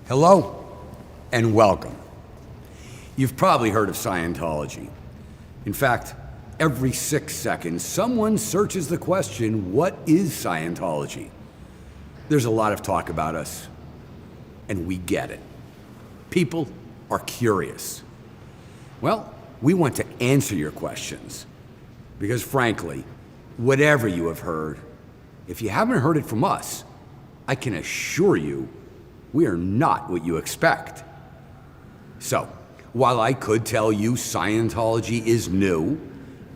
Hello and welcome. You've probably heard of Scientology. In fact, every 6 seconds, someone searches the question, what is Scientology? There's a lot of talk about us, and we get it. People are curious. Well, we want to answer your questions, because frankly, whatever you have heard, if you haven't heard it from us, I can assure you we are not what you expect. So, while I could tell you Scientology is new,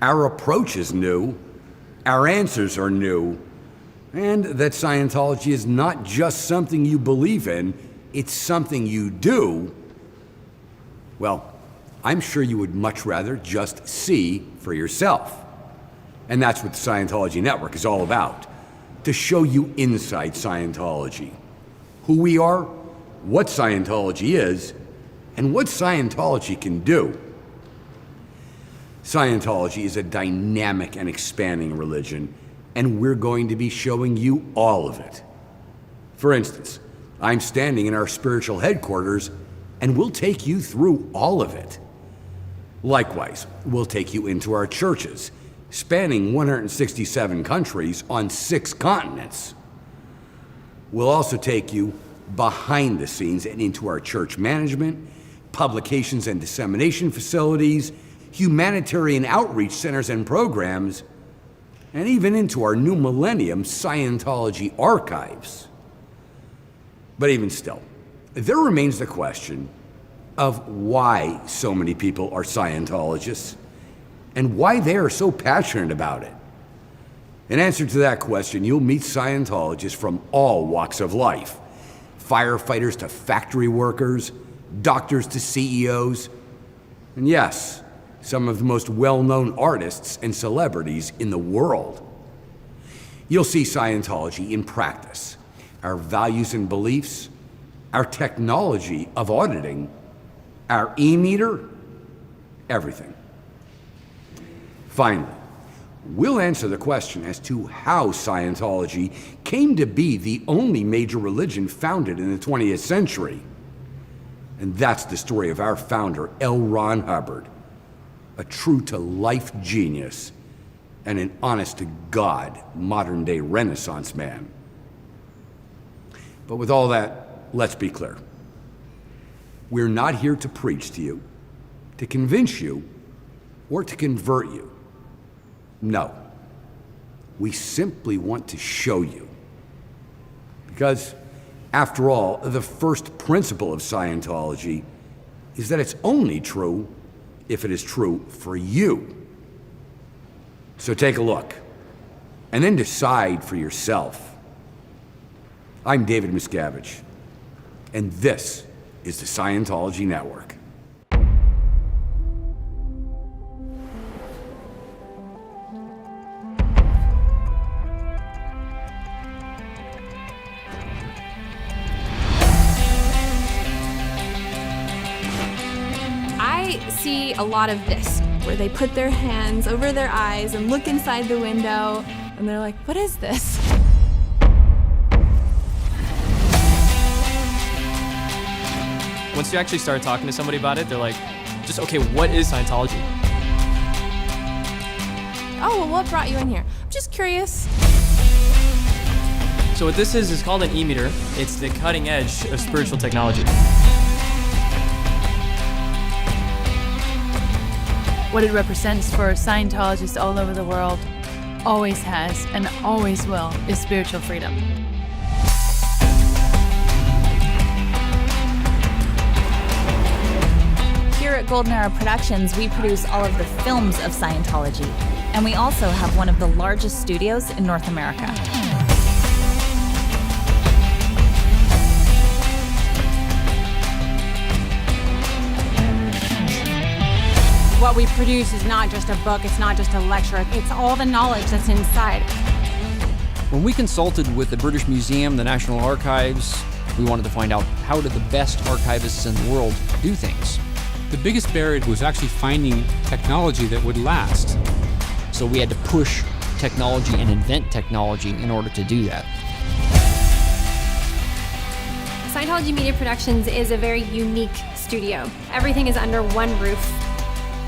our approach is new, our answers are new, and that Scientology is not just something you believe in, it's something you do, well, I'm sure you would much rather just see for yourself. And that's what the Scientology Network is all about, to show you inside Scientology, who we are, what Scientology is, and what Scientology can do. Scientology is a dynamic and expanding religion, and we're going to be showing you all of it. For instance, I'm standing in our spiritual headquarters, and we'll take you through all of it. Likewise, we'll take you into our churches, spanning 167 countries on 6 continents. We'll also take you behind the scenes and into our church management, publications and dissemination facilities, humanitarian outreach centers and programs, and even into our new millennium Scientology archives. But even still, there remains the question of why so many people are Scientologists and why they are so passionate about it. In answer to that question, you'll meet Scientologists from all walks of life, firefighters to factory workers, doctors to CEOs, and yes, some of the most well-known artists and celebrities in the world. You'll see Scientology in practice, our values and beliefs, our technology of auditing, our e-meter, everything. Finally, we'll answer the question as to how Scientology came to be the only major religion founded in the 20th century. And that's the story of our founder, L. Ron Hubbard, a true-to-life genius and an honest-to-God modern-day Renaissance man. But with all that, let's be clear. We're not here to preach to you, to convince you, or to convert you. No. We simply want to show you. Because, after all, the first principle of Scientology is that it's only true if it is true for you. So take a look, and then decide for yourself. I'm David Miscavige, and this is the Scientology Network. I see a lot of this, where they put their hands over their eyes and look inside the window, and they're like, what is this? Once you actually start talking to somebody about it, they're like, just, okay, what is Scientology? Oh, well, what brought you in here? I'm just curious. So what this is called an e-meter. It's the cutting edge of spiritual technology. What it represents for Scientologists all over the world, always has and always will, is spiritual freedom. Here at Golden Era Productions, we produce all of the films of Scientology, and we also have one of the largest studios in North America. What we produce is not just a book, it's not just a lecture, it's all the knowledge that's inside. When we consulted with the British Museum, the National Archives, we wanted to find out how do the best archivists in the world do things. The biggest barrier was actually finding technology that would last. So we had to push technology and invent technology in order to do that. Scientology Media Productions is a very unique studio. Everything is under one roof.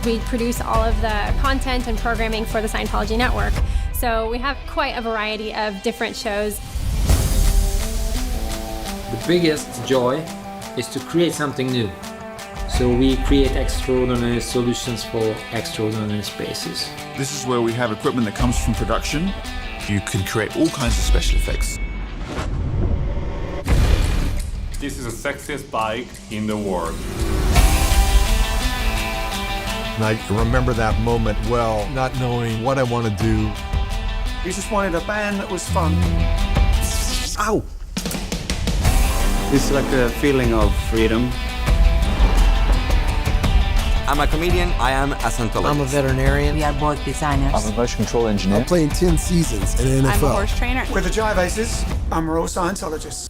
We produce all of the content and programming for the Scientology network. So we have quite a variety of different shows. The biggest joy is to create something new. So we create extraordinary solutions for extraordinary spaces. This is where we have equipment that comes from production. You can create all kinds of special effects. This is the sexiest bike in the world. And I remember that moment well, not knowing what I want to do. We just wanted a band that was fun. Ow! It's like a feeling of freedom. I'm a comedian, I am a Scientologist. I'm a veterinarian. We are both designers. I'm a motion control engineer. I'm playing 10 seasons in the NFL. I'm a horse trainer. With the Jive Aces, I'm a real Scientologist.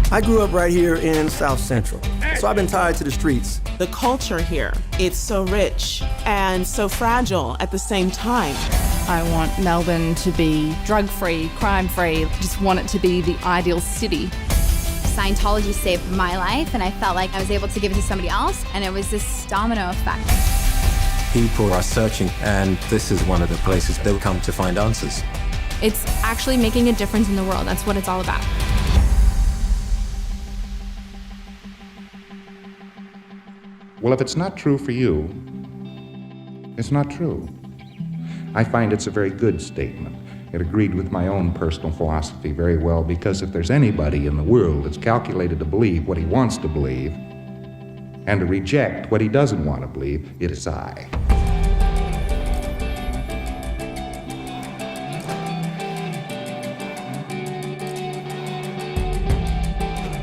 I grew up right here in South Central, so I've been tied to the streets. The culture here, it's so rich and so fragile at the same time. I want Melbourne to be drug-free, crime-free, just want it to be the ideal city. Scientology saved my life, and I felt like I was able to give it to somebody else, and it was this domino effect. People are searching, and this is one of the places they'll come to find answers. It's actually making a difference in the world. That's what it's all about. Well, if it's not true for you, it's not true. I find it's a very good statement. It agreed with my own personal philosophy very well, because if there's anybody in the world that's calculated to believe what he wants to believe and to reject what he doesn't want to believe, it is I.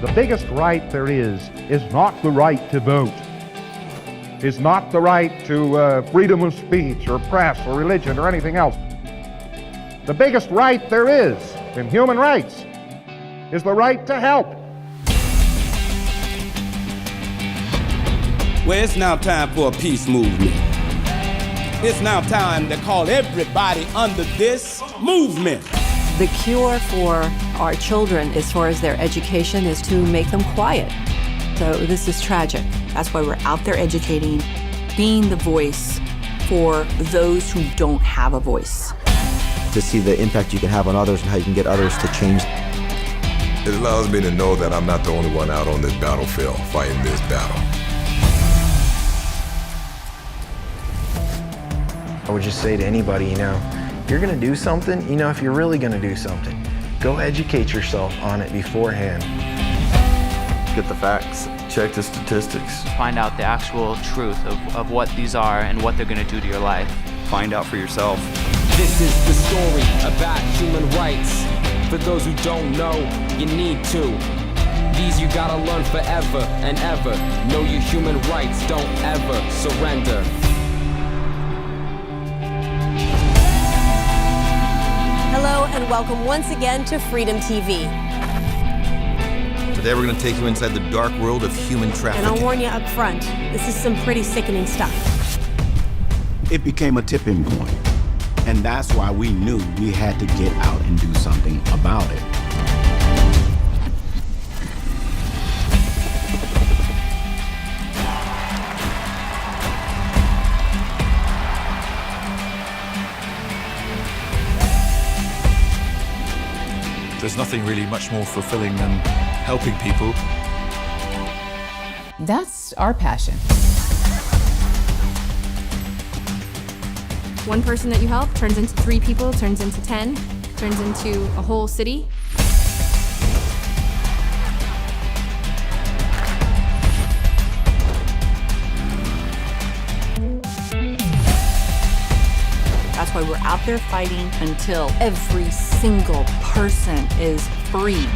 The biggest right there is not the right to vote. Is not the right to freedom of speech or press or religion or anything else. The biggest right there is in human rights is the right to help. Well, it's now time for a peace movement. It's now time to call everybody under this movement. The cure for our children as far as their education is to make them quiet. So this is tragic. That's why we're out there educating, being the voice for those who don't have a voice. To see the impact you can have on others and how you can get others to change. It allows me to know that I'm not the only one out on this battlefield fighting this battle. I would just say to anybody, if you're gonna do something, if you're really gonna do something, go educate yourself on it beforehand. Get the facts, check the statistics. Find out the actual truth of what these are and what they're gonna do to your life. Find out for yourself. This is the story about human rights. For those who don't know, you need to. These you gotta learn forever and ever. Know your human rights, don't ever surrender. Hello and welcome once again to Freedom TV. Today we're going to take you inside the dark world of human trafficking. And I'll warn you up front, this is some pretty sickening stuff. It became a tipping point, and that's why we knew we had to get out and do something about it. There's nothing really much more fulfilling than helping people. That's our passion. One person that you help turns into 3 people, turns into 10, turns into a whole city. That's why we're out there fighting until every single person is free.